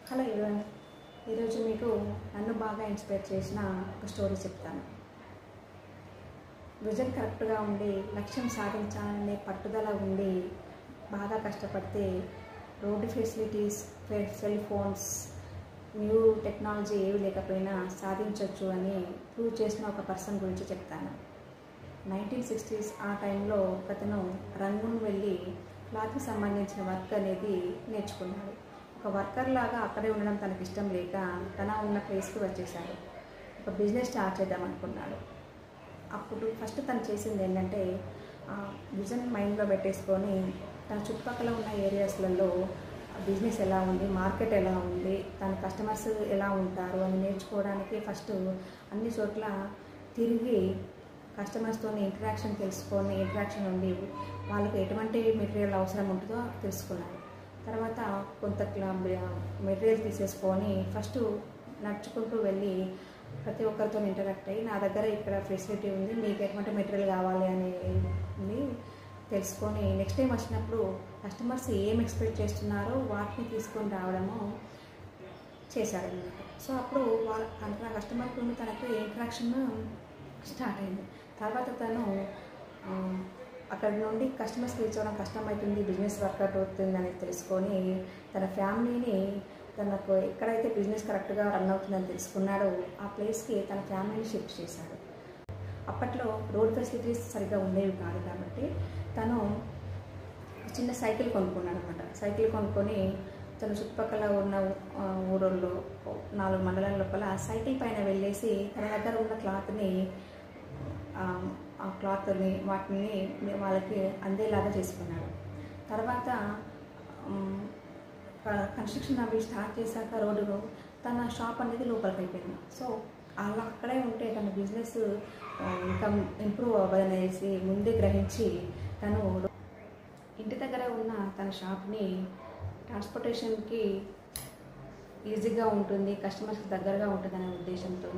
Hello everyone, ఈరోజు మీకు నన్ను బాగా ఇన్స్పైర్ చేసిన ఒక స్టోరీ చెప్తాను. విజన్ కరెక్ట్గా ఉండి లక్ష్యం సాధించాలనే పట్టుదల ఉండి బాగా కష్టపడితే road facilities, cell phones, new technology ఏవి లేకపోయినా సాధించవచ్చు అని ప్రూవ్ చేసిన ఒక పర్సన్ గురించి చెప్తాను. 1960s ఆ టైంలో అతను రంగూన్ వెళ్ళి క్లాత్కి సంబంధించిన వర్క్ అనేది నేర్చుకున్నాడు. ఒక వర్కర్ లాగా అక్కడే ఉండడం తనకి ఇష్టం లేక తన ఉన్న ప్లేస్కి వచ్చేసాడు. ఒక బిజినెస్ స్టార్ట్ చేద్దాం అనుకున్నాడు. అప్పుడు ఫస్ట్ తను చేసింది ఏంటంటే విజన్ మైండ్లో పెట్టేసుకొని తన చుట్టుపక్కల ఉన్న ఏరియాస్లలో బిజినెస్ ఎలా ఉంది, మార్కెట్ ఎలా ఉంది, తన కస్టమర్స్ ఎలా ఉంటారు అని నేర్చుకోవడానికి ఫస్ట్ అన్ని చోట్ల తిరిగి కస్టమర్స్తో ఇంటరాక్షన్ తెలుసుకొని ఇంటరాక్షన్ ఉండి వాళ్ళకి ఎటువంటి మెటీరియల్ అవసరం ఉంటుందో తెలుసుకున్నాడు. తర్వాత కొంత మెటీరియల్ తీసేసుకొని ఫస్ట్ నడుచుకుంటూ వెళ్ళి ప్రతి ఒక్కరితో ఇంటరాక్ట్ అయ్యి నా దగ్గర ఇక్కడ ఫెసిలిటీ ఉంది, మీకు ఎటువంటి మెటీరియల్ కావాలి అనేది తెలుసుకొని నెక్స్ట్ టైం వచ్చినప్పుడు కస్టమర్స్ ఏం ఎక్స్పెక్ట్ చేస్తున్నారో వాటిని తీసుకొని రావడము చేశాడనమాట. సో అప్పుడు తన కస్టమర్తో తనకు ఇంటరాక్షన్ స్టార్ట్ అయింది. తర్వాత తను అక్కడ నుండి కస్టమర్స్ రీచ్ అవ్వడం కష్టమవుతుంది, బిజినెస్ వర్కౌట్ అవుతుంది అనేది తెలుసుకొని తన ఫ్యామిలీని తనకు ఎక్కడైతే బిజినెస్ కరెక్ట్గా రన్ అవుతుందని తెలుసుకున్నాడో ఆ ప్లేస్కి తన ఫ్యామిలీని షిఫ్ట్ చేశాడు. అప్పట్లో రోడ్ ఫెసిలిటీస్ సరిగ్గా ఉండేవి కాదు కాబట్టి తను చిన్న సైకిల్ కొనుక్కున్నాడు అనమాట. సైకిల్ కొనుక్కొని తన చుట్టుపక్కల ఉన్న ఊళ్ళో 4 మండలాల లోపల సైకిల్ పైన వెళ్ళేసి తన దగ్గర ఉన్న క్లాత్ని వాటిని వాళ్ళకి అందేలాగా చేసుకున్నాడు. తర్వాత కన్స్ట్రక్షన్ అవి స్టార్ట్ చేశాక రోడ్డులో తన షాప్ అనేది లోపలికి అయిపోయింది. సో అలా అక్కడే ఉంటే తన బిజినెస్ ఇంకా ఇంప్రూవ్ అవ్వదనేసి ముందే గ్రహించి తను ఇంటి దగ్గర ఉన్న తన షాప్ని ట్రాన్స్పోర్టేషన్కి ఈజీగా ఉంటుంది, కస్టమర్స్కి దగ్గరగా ఉంటుందనే ఉద్దేశంతో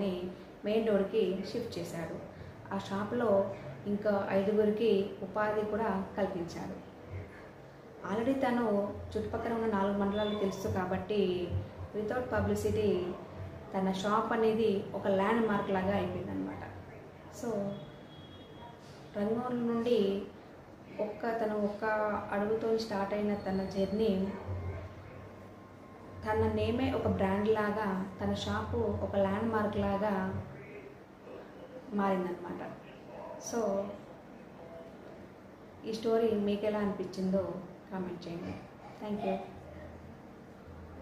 మెయిన్ రోడ్కి షిఫ్ట్ చేశాడు. ఆ షాప్లో ఇంకా 5గురికి ఉపాధి కూడా కల్పించాడు. ఆల్రెడీ తను చుట్టుపక్కల ఉన్న 4 మండలాలు తెలుసు కాబట్టి వితౌట్ పబ్లిసిటీ తన షాప్ అనేది ఒక ల్యాండ్ మార్క్ లాగా అయిపోయిందనమాట. సో రంగూన్ నుండి తను ఒక్క అడుగుతో స్టార్ట్ అయిన తన జర్నీ తన నేమే ఒక బ్రాండ్ లాగా, తన షాపు ఒక ల్యాండ్ మార్క్ లాగా మారిందనమాట. సో ఈ స్టోరీ మీకు ఎలా అనిపించిందో కామెంట్ చేయండి. Thank you.